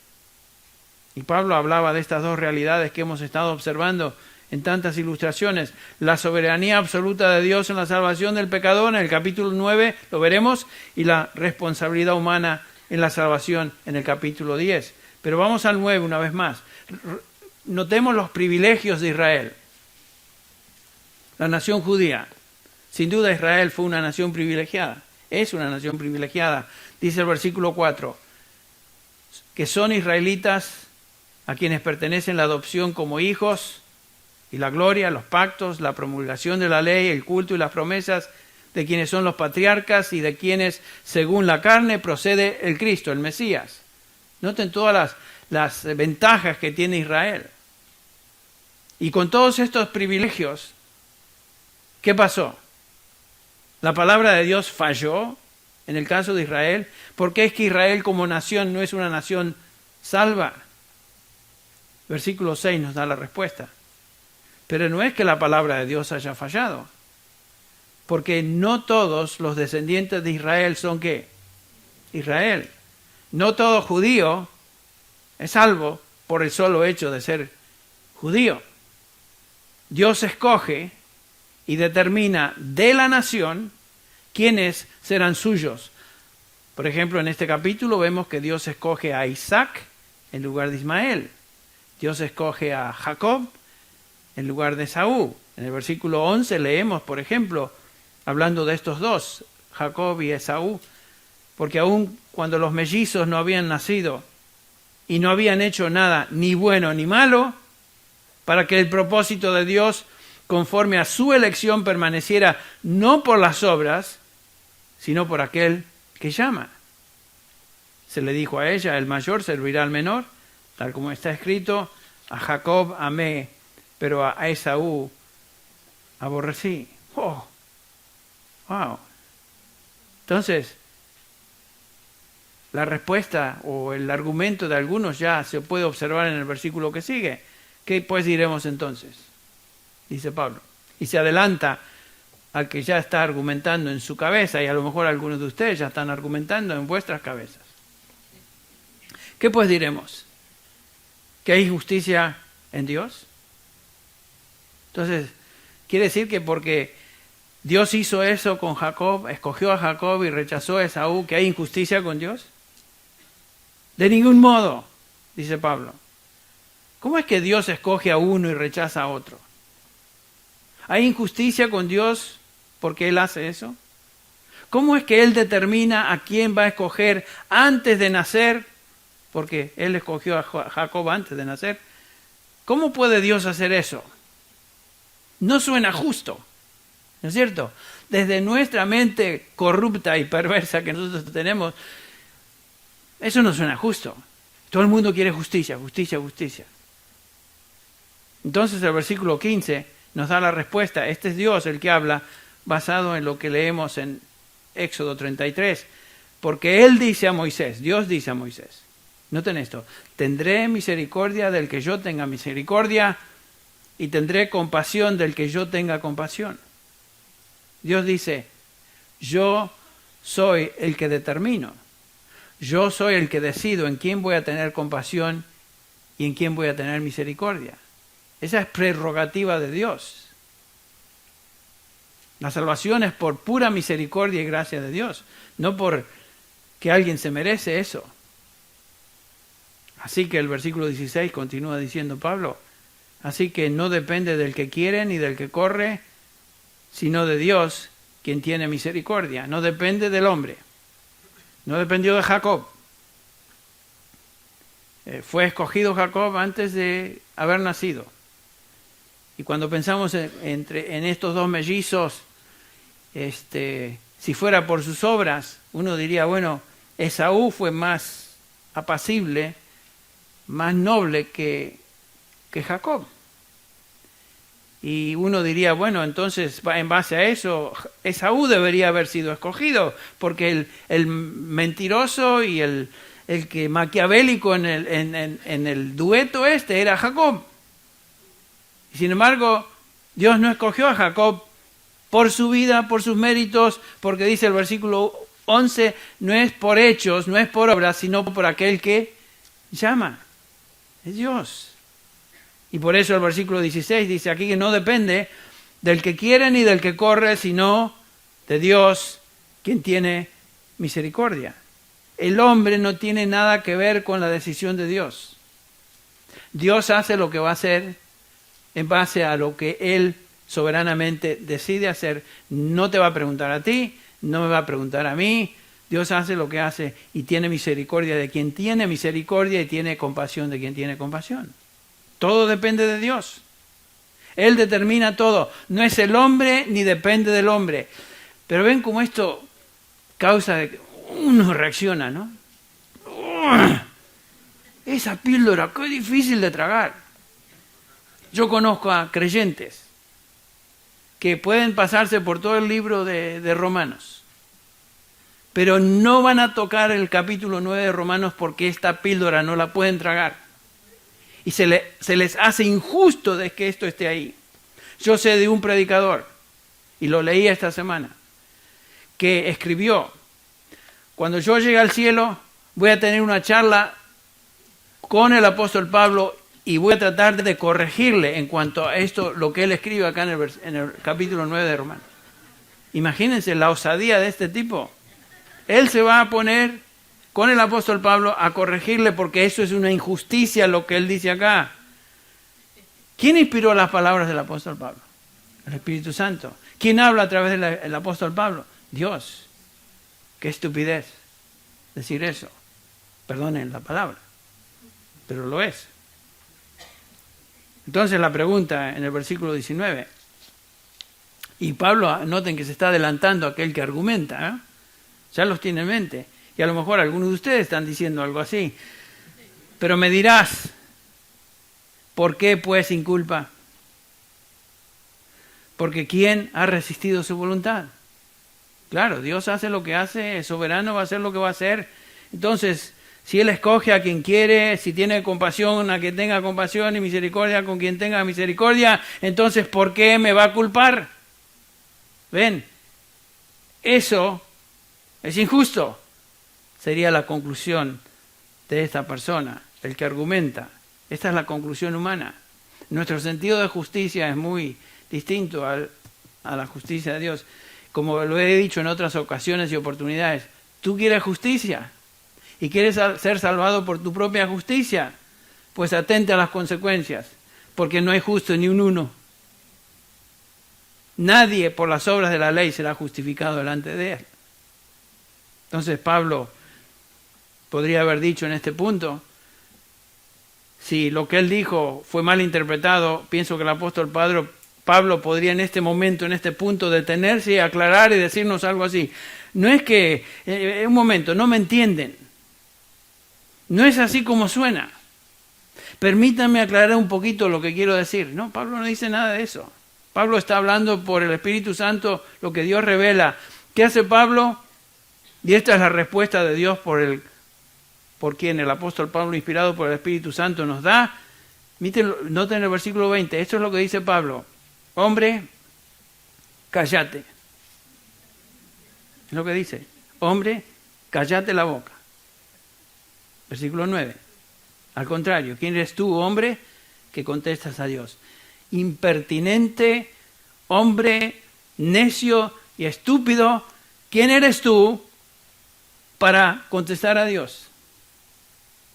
Y Pablo hablaba de estas dos realidades que hemos estado observando en tantas ilustraciones. La soberanía absoluta de Dios en la salvación del pecador, en el capítulo 9 lo veremos, y la responsabilidad humana en la salvación en el capítulo 10. Pero vamos al 9 una vez más. Notemos los privilegios de Israel. La nación judía. Sin duda Israel fue una nación privilegiada. Es una nación privilegiada. Dice el versículo 4, que son israelitas a quienes pertenecen la adopción como hijos y la gloria, los pactos, la promulgación de la ley, el culto y las promesas de quienes son los patriarcas y de quienes, según la carne, procede el Cristo, el Mesías. Noten todas las ventajas que tiene Israel. Y con todos estos privilegios, ¿qué pasó? La palabra de Dios falló en el caso de Israel. ¿Por qué es que Israel como nación no es una nación salva? Versículo 6 nos da la respuesta. Pero no es que la palabra de Dios haya fallado. Porque no todos los descendientes de Israel son ¿qué? Israel. No todo judío es salvo por el solo hecho de ser judío. Dios escoge y determina de la nación quiénes serán suyos. Por ejemplo, en este capítulo vemos que Dios escoge a Isaac en lugar de Ismael. Dios escoge a Jacob en lugar de Esaú. En el versículo 11 leemos, por ejemplo, hablando de estos dos, Jacob y Esaú, porque aun cuando los mellizos no habían nacido y no habían hecho nada ni bueno ni malo, para que el propósito de Dios conforme a su elección permaneciera no por las obras, sino por aquel que llama. Se le dijo a ella, el mayor servirá al menor, tal como está escrito, a Jacob amé, pero a Esaú aborrecí. ¡Oh! ¡Wow! Entonces, la respuesta o el argumento de algunos ya se puede observar en el versículo que sigue. ¿Qué pues diremos entonces? Dice Pablo. Y se adelanta al que ya está argumentando en su cabeza, y a lo mejor algunos de ustedes ya están argumentando en vuestras cabezas. ¿Qué pues diremos? ¿Que hay justicia en Dios? Entonces, quiere decir que porque Dios hizo eso con Jacob, escogió a Jacob y rechazó a Esaú, ¿que hay injusticia con Dios? De ningún modo, dice Pablo. ¿Cómo es que Dios escoge a uno y rechaza a otro? ¿Hay injusticia con Dios porque Él hace eso? ¿Cómo es que Él determina a quién va a escoger antes de nacer? Porque Él escogió a Jacob antes de nacer. ¿Cómo puede Dios hacer eso? No suena justo, ¿no es cierto? Desde nuestra mente corrupta y perversa que nosotros tenemos, eso no suena justo. Todo el mundo quiere justicia, justicia, justicia. Entonces el versículo 15 nos da la respuesta. Este es Dios el que habla basado en lo que leemos en Éxodo 33. Porque Él dice a Moisés, Dios dice a Moisés, noten esto, tendré misericordia del que yo tenga misericordia y tendré compasión del que yo tenga compasión. Dios dice, yo soy el que determino. Yo soy el que decido en quién voy a tener compasión y en quién voy a tener misericordia. Esa es prerrogativa de Dios. La salvación es por pura misericordia y gracia de Dios, no por que alguien se merece eso. Así que el versículo 16 continúa diciendo Pablo, así que no depende del que quiere ni del que corre, sino de Dios, quien tiene misericordia. No depende del hombre. No dependió de Jacob. Fue escogido Jacob antes de haber nacido. Y cuando pensamos en estos dos mellizos, si fuera por sus obras, uno diría, bueno, Esaú fue más apacible, más noble que Jacob. Y uno diría, bueno, entonces en base a eso, Esaú debería haber sido escogido, porque el mentiroso y el que maquiavélico en el dueto era Jacob. Y sin embargo, Dios no escogió a Jacob por su vida, por sus méritos, porque dice el versículo 11, no es por hechos, no es por obras, sino por aquel que llama. Es Dios. Y por eso el versículo 16 dice aquí que no depende del que quiere ni del que corre, sino de Dios, quien tiene misericordia. El hombre no tiene nada que ver con la decisión de Dios. Dios hace lo que va a hacer en base a lo que Él soberanamente decide hacer. No te va a preguntar a ti, no me va a preguntar a mí. Dios hace lo que hace y tiene misericordia de quien tiene misericordia y tiene compasión de quien tiene compasión. Todo depende de Dios. Él determina todo. No es el hombre ni depende del hombre. Pero ven cómo esto causa de que uno reacciona, ¿no? Esa píldora, qué difícil de tragar. Yo conozco a creyentes que pueden pasarse por todo el libro de Romanos, pero no van a tocar el capítulo 9 de Romanos porque esta píldora no la pueden tragar. Y se les hace injusto de que esto esté ahí. Yo sé de un predicador, y lo leí esta semana, que escribió: cuando yo llegue al cielo voy a tener una charla con el apóstol Pablo y voy a tratar de corregirle en cuanto a esto, lo que él escribe acá en el capítulo 9 de Romanos. Imagínense la osadía de este tipo. Él se va a poner con el apóstol Pablo a corregirle porque eso es una injusticia lo que él dice acá. ¿Quién inspiró las palabras del apóstol Pablo? El Espíritu Santo. ¿Quién habla a través del apóstol Pablo? Dios. Qué estupidez decir eso. Perdonen la palabra, pero lo es. Entonces la pregunta en el versículo 19, y Pablo, noten que se está adelantando a aquel que argumenta, ¿eh? Ya los tiene en mente, y a lo mejor algunos de ustedes están diciendo algo así, pero me dirás, ¿por qué pues sin culpa? Porque ¿quién ha resistido su voluntad? Claro, Dios hace lo que hace, es soberano, va a hacer lo que va a hacer. Entonces, si Él escoge a quien quiere, si tiene compasión a quien tenga compasión y misericordia con quien tenga misericordia, entonces ¿por qué me va a culpar? ¿Ven? Eso es injusto. Sería la conclusión de esta persona, el que argumenta. Esta es la conclusión humana. Nuestro sentido de justicia es muy distinto a la justicia de Dios. Como lo he dicho en otras ocasiones y oportunidades, tú quieres justicia y quieres ser salvado por tu propia justicia, pues atente a las consecuencias, porque no hay justo ni un uno. Nadie por las obras de la ley será justificado delante de Él. Entonces Pablo podría haber dicho en este punto, si lo que él dijo fue mal interpretado, pienso que el apóstol Pablo podría en este momento, en este punto, detenerse y aclarar y decirnos algo así. No es que, un momento, no me entienden. No es así como suena. Permítanme aclarar un poquito lo que quiero decir. No, Pablo no dice nada de eso. Pablo está hablando por el Espíritu Santo, lo que Dios revela. ¿Qué hace Pablo? Y esta es la respuesta de Dios por quien el apóstol Pablo, inspirado por el Espíritu Santo, nos da. Noten el versículo 20. Esto es lo que dice Pablo. Hombre, cállate. Es lo que dice. Hombre, cállate la boca. Versículo 9. Al contrario, ¿quién eres tú, hombre, que contestas a Dios? Impertinente, hombre, necio y estúpido, ¿quién eres tú para contestar a Dios?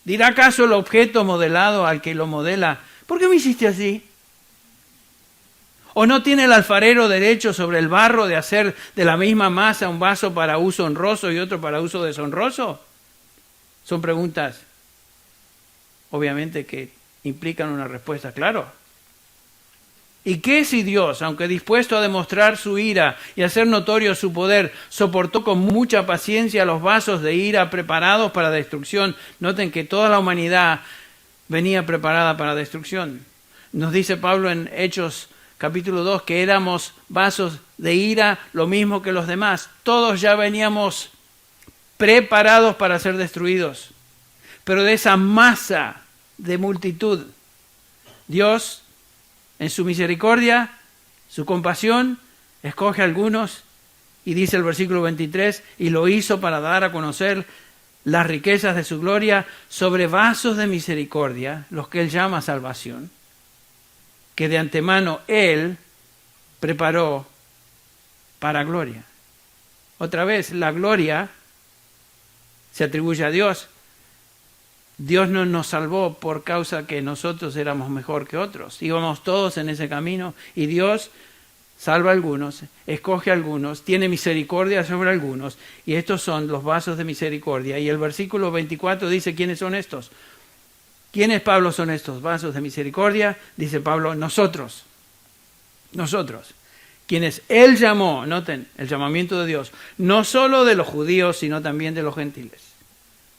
¿Dirá acaso el objeto modelado al que lo modela, ¿por qué me hiciste así? ¿O no tiene el alfarero derecho sobre el barro de hacer de la misma masa un vaso para uso honroso y otro para uso deshonroso? Son preguntas, obviamente, que implican una respuesta, claro. ¿Y qué si Dios, aunque dispuesto a demostrar su ira y hacer notorio su poder, soportó con mucha paciencia los vasos de ira preparados para destrucción? Noten que toda la humanidad venía preparada para destrucción. Nos dice Pablo en Hechos capítulo 2 que éramos vasos de ira, lo mismo que los demás. Todos ya veníamos preparados para ser destruidos. Pero de esa masa de multitud, Dios, en su misericordia, su compasión, escoge a algunos y dice el versículo 23, y lo hizo para dar a conocer las riquezas de su gloria sobre vasos de misericordia, los que Él llama salvación, que de antemano Él preparó para gloria. Otra vez, la gloria se atribuye a Dios. Dios no nos salvó por causa que nosotros éramos mejor que otros. Íbamos todos en ese camino y Dios salva a algunos, escoge a algunos, tiene misericordia sobre algunos y estos son los vasos de misericordia. Y el versículo 24 dice, ¿quiénes son estos? ¿Quiénes, Pablo, son estos vasos de misericordia? Dice Pablo, nosotros. Nosotros. Quienes Él llamó, noten el llamamiento de Dios, no solo de los judíos, sino también de los gentiles.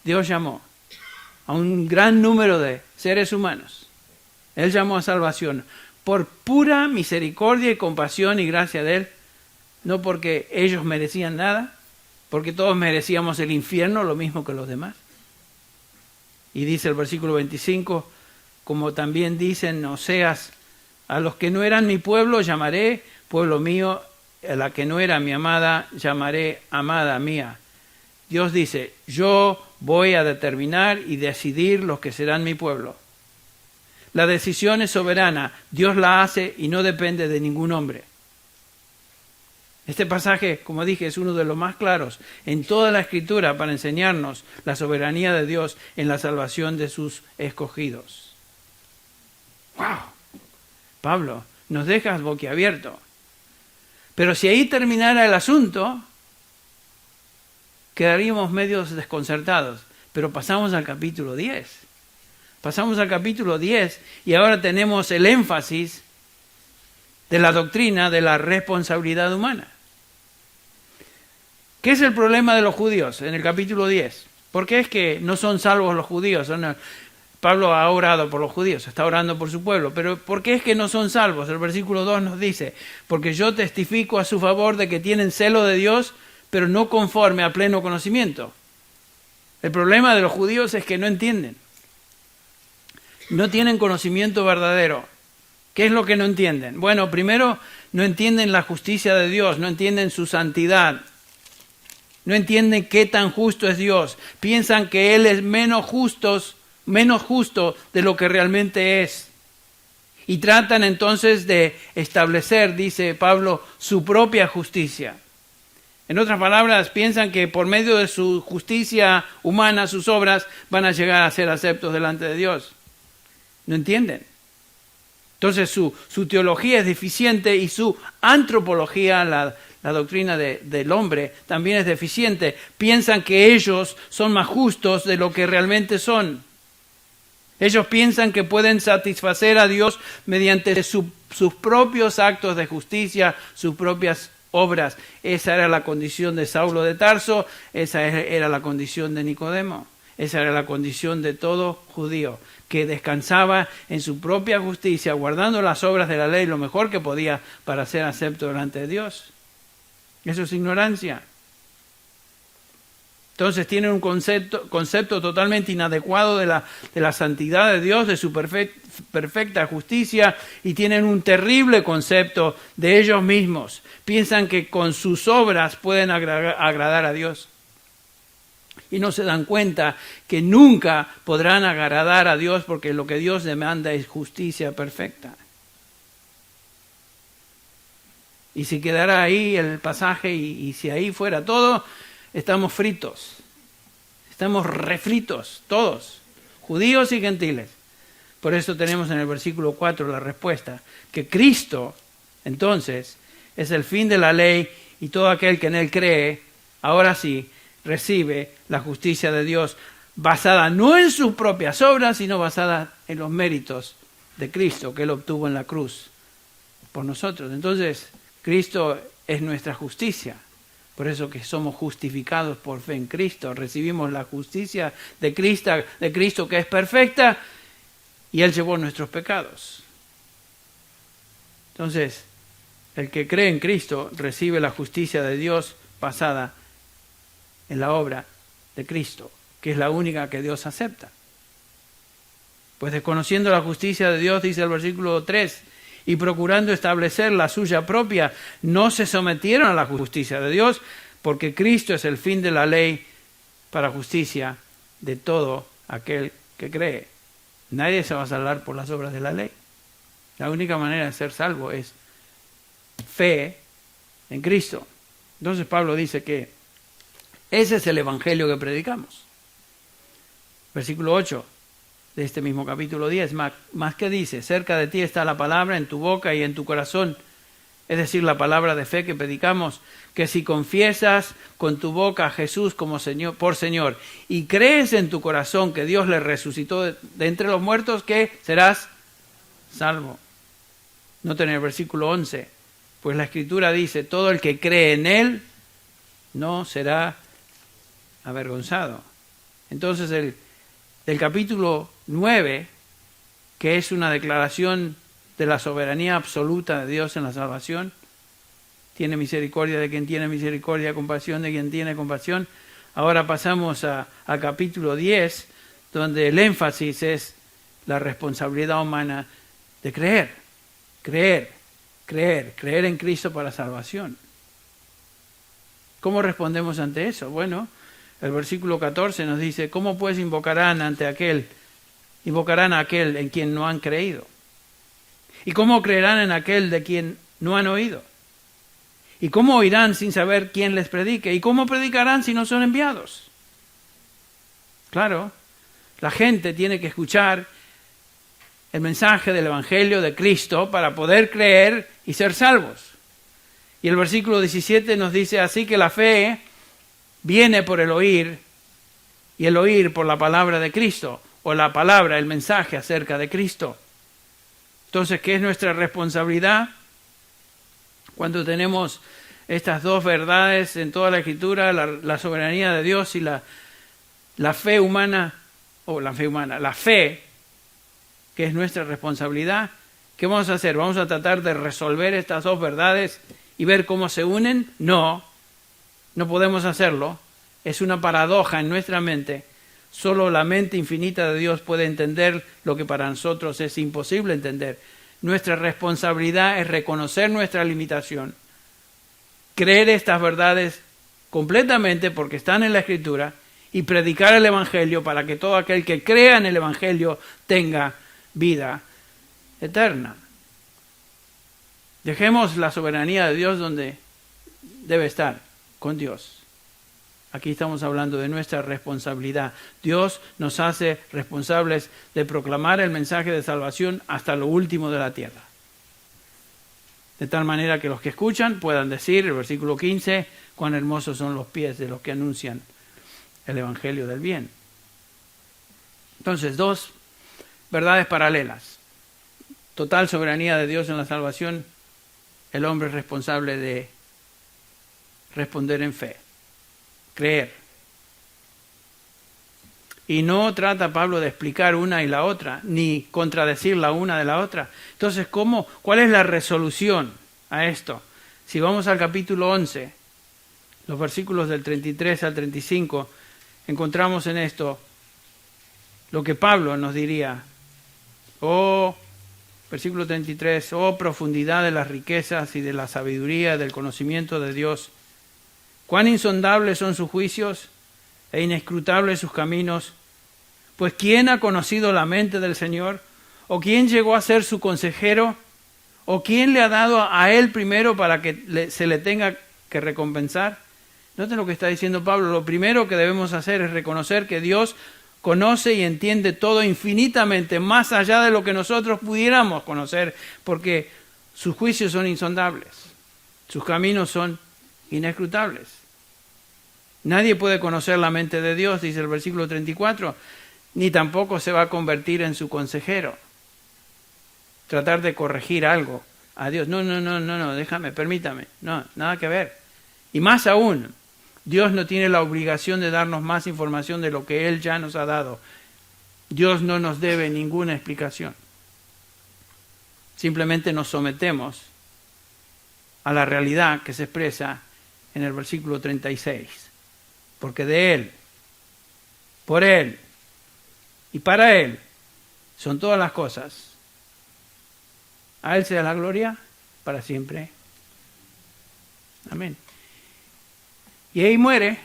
Dios llamó a un gran número de seres humanos. Él llamó a salvación por pura misericordia y compasión y gracia de Él, no porque ellos merecían nada, porque todos merecíamos el infierno, lo mismo que los demás. Y dice el versículo 25, como también dicen Oseas, a los que no eran mi pueblo llamaré pueblo mío, a la que no era mi amada llamaré amada mía. Dios dice, yo voy a determinar y decidir los que serán mi pueblo. La decisión es soberana, Dios la hace y no depende de ningún hombre. Este pasaje, como dije, es uno de los más claros en toda la Escritura para enseñarnos la soberanía de Dios en la salvación de sus escogidos. ¡Wow! Pablo, nos dejas boquiabierto. Pero si ahí terminara el asunto, quedaríamos medios desconcertados. Pero pasamos al capítulo 10. Pasamos al capítulo 10 y ahora tenemos el énfasis de la doctrina de la responsabilidad humana. ¿Qué es el problema de los judíos en el capítulo 10? ¿Por qué es que no son salvos los judíos? Pablo ha orado por los judíos, está orando por su pueblo, pero ¿por qué es que no son salvos? El versículo 2 nos dice, porque yo testifico a su favor de que tienen celo de Dios, pero no conforme a pleno conocimiento. El problema de los judíos es que no entienden. No tienen conocimiento verdadero. ¿Qué es lo que no entienden? Bueno, primero, no entienden la justicia de Dios, no entienden su santidad. No entienden qué tan justo es Dios. Piensan que Él es menos justo de lo que realmente es. Y tratan entonces de establecer, dice Pablo, su propia justicia. En otras palabras, piensan que por medio de su justicia humana, sus obras, van a llegar a ser aceptos delante de Dios. No entienden. Entonces su teología es deficiente y su antropología, la doctrina del hombre, también es deficiente. Piensan que ellos son más justos de lo que realmente son. Ellos piensan que pueden satisfacer a Dios mediante sus propios actos de justicia, sus propias obras. Esa era la condición de Saulo de Tarso, esa era la condición de Nicodemo, esa era la condición de todo judío, que descansaba en su propia justicia, guardando las obras de la ley lo mejor que podía para ser acepto delante de Dios. Eso es ignorancia. Entonces tienen un concepto totalmente inadecuado de la santidad de Dios, de su perfecta justicia, y tienen un terrible concepto de ellos mismos. Piensan que con sus obras pueden agradar a Dios. Y no se dan cuenta que nunca podrán agradar a Dios porque lo que Dios demanda es justicia perfecta. Y si quedara ahí el pasaje y si ahí fuera todo, estamos fritos. Estamos refritos, todos, judíos y gentiles. Por eso tenemos en el versículo 4 la respuesta, que Cristo, entonces, es el fin de la ley y todo aquel que en Él cree, ahora sí, recibe la justicia de Dios basada no en sus propias obras, sino basada en los méritos de Cristo que Él obtuvo en la cruz por nosotros. Entonces, Cristo es nuestra justicia. Por eso que somos justificados por fe en Cristo. Recibimos la justicia de Cristo que es perfecta y Él llevó nuestros pecados. Entonces, el que cree en Cristo recibe la justicia de Dios basada en la obra de Cristo, que es la única que Dios acepta. Pues desconociendo la justicia de Dios, dice el versículo 3, y procurando establecer la suya propia, no se sometieron a la justicia de Dios, porque Cristo es el fin de la ley para justicia de todo aquel que cree. Nadie se va a salvar por las obras de la ley. La única manera de ser salvo es fe en Cristo. Entonces Pablo dice que ese es el evangelio que predicamos. Versículo 8 de este mismo capítulo 10, más que dice, cerca de ti está la palabra en tu boca y en tu corazón, es decir, la palabra de fe que predicamos, que si confiesas con tu boca a Jesús como Señor, por Señor, y crees en tu corazón que Dios le resucitó de entre los muertos, que serás salvo. Noten el versículo 11, pues la Escritura dice, todo el que cree en Él no será avergonzado. Entonces del capítulo 9, que es una declaración de la soberanía absoluta de Dios en la salvación, tiene misericordia de quien tiene misericordia, compasión de quien tiene compasión. Ahora pasamos a capítulo 10, donde el énfasis es la responsabilidad humana de creer en Cristo para salvación. ¿Cómo respondemos ante eso? Bueno, el versículo 14 nos dice, ¿cómo pues invocarán a aquel en quien no han creído? ¿Y cómo creerán en aquel de quien no han oído? ¿Y cómo oirán sin saber quién les predique? ¿Y cómo predicarán si no son enviados? Claro, la gente tiene que escuchar el mensaje del Evangelio de Cristo para poder creer y ser salvos. Y el versículo 17 nos dice, así que la fe viene por el oír, y el oír por la palabra de Cristo, o la palabra, el mensaje acerca de Cristo. Entonces, ¿qué es nuestra responsabilidad? Cuando tenemos estas dos verdades en toda la Escritura, la soberanía de Dios y la fe humana, la fe, que es nuestra responsabilidad, ¿qué vamos a hacer? ¿Vamos a tratar de resolver estas dos verdades y ver cómo se unen? No podemos hacerlo. Es una paradoja en nuestra mente. Solo la mente infinita de Dios puede entender lo que para nosotros es imposible entender. Nuestra responsabilidad es reconocer nuestra limitación, creer estas verdades completamente porque están en la Escritura y predicar el Evangelio para que todo aquel que crea en el Evangelio tenga vida eterna. Dejemos la soberanía de Dios donde debe estar, con Dios. Aquí estamos hablando de nuestra responsabilidad. Dios nos hace responsables de proclamar el mensaje de salvación hasta lo último de la tierra. De tal manera que los que escuchan puedan decir, el versículo 15, cuán hermosos son los pies de los que anuncian el Evangelio del bien. Entonces, dos verdades paralelas. Total soberanía de Dios en la salvación. El hombre es responsable de responder en fe. Creer. Y no trata Pablo de explicar una y la otra, ni contradecir la una de la otra. Entonces, ¿cuál es la resolución a esto? Si vamos al capítulo 11, los versículos del 33 al 35, encontramos en esto lo que Pablo nos diría. Versículo 33, profundidad de las riquezas y de la sabiduría, del conocimiento de Dios. Cuán insondables son sus juicios e inescrutables sus caminos. Pues ¿quién ha conocido la mente del Señor? ¿O quién llegó a ser su consejero? ¿O quién le ha dado a él primero para que se le tenga que recompensar? Noten lo que está diciendo Pablo. Lo primero que debemos hacer es reconocer que Dios conoce y entiende todo infinitamente, más allá de lo que nosotros pudiéramos conocer, porque sus juicios son insondables, sus caminos son inescrutables. Nadie puede conocer la mente de Dios, dice el versículo 34, ni tampoco se va a convertir en su consejero. Tratar de corregir algo a Dios. No, déjame, permítame. No, nada que ver. Y más aún, Dios no tiene la obligación de darnos más información de lo que Él ya nos ha dado. Dios no nos debe ninguna explicación. Simplemente nos sometemos a la realidad que se expresa en el versículo 36. Porque de Él, por Él y para Él son todas las cosas. A Él sea la gloria para siempre. Amén. Y ahí muere.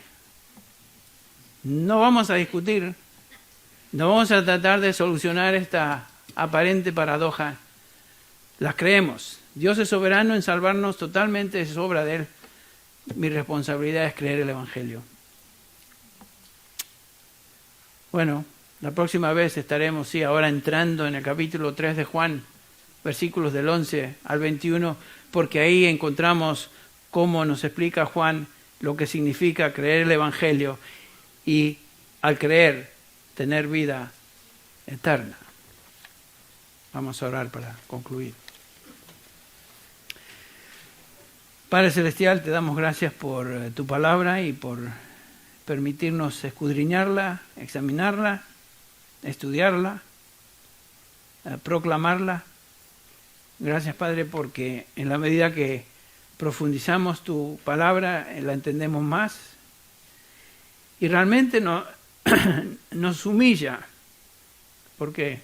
No vamos a discutir, no vamos a tratar de solucionar esta aparente paradoja. Las creemos. Dios es soberano en salvarnos totalmente, es obra de Él. Mi responsabilidad es creer el Evangelio. Bueno, La próxima vez estaremos, sí, ahora entrando en el capítulo 3 de Juan, versículos del 11 al 21, porque ahí encontramos cómo nos explica Juan lo que significa creer el Evangelio y al creer tener vida eterna. Vamos a orar para concluir. Padre Celestial, te damos gracias por tu palabra y por permitirnos escudriñarla, examinarla, estudiarla, proclamarla. Gracias, Padre, porque en la medida que profundizamos tu palabra, la entendemos más y realmente nos humilla, porque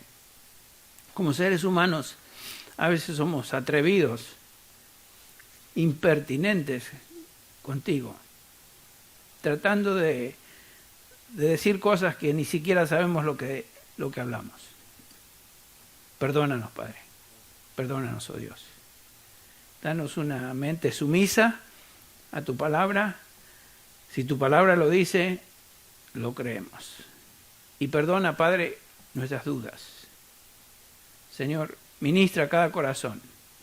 como seres humanos a veces somos atrevidos, impertinentes contigo, tratando de decir cosas que ni siquiera sabemos lo que hablamos. Perdónanos, Padre. Perdónanos, oh Dios. Danos una mente sumisa a tu palabra. Si tu palabra lo dice, lo creemos. Y perdona, Padre, nuestras dudas. Señor, ministra a cada corazón,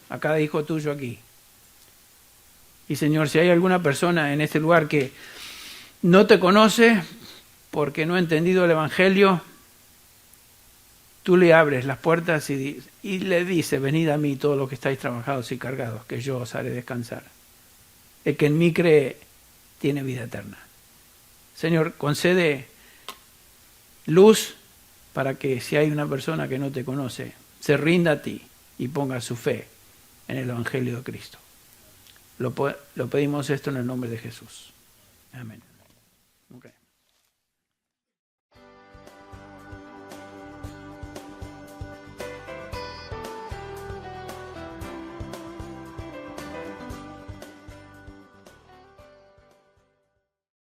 a cada hijo tuyo aquí. Y Señor, si hay alguna persona en este lugar que no te conoce porque no ha entendido el Evangelio, tú le abres las puertas y le dices, venid a mí todos los que estáis trabajados y cargados, que yo os haré descansar. El que en mí cree tiene vida eterna. Señor, concede luz para que si hay una persona que no te conoce, se rinda a ti y ponga su fe en el Evangelio de Cristo. Lo pedimos esto en el nombre de Jesús. Amén. Okay.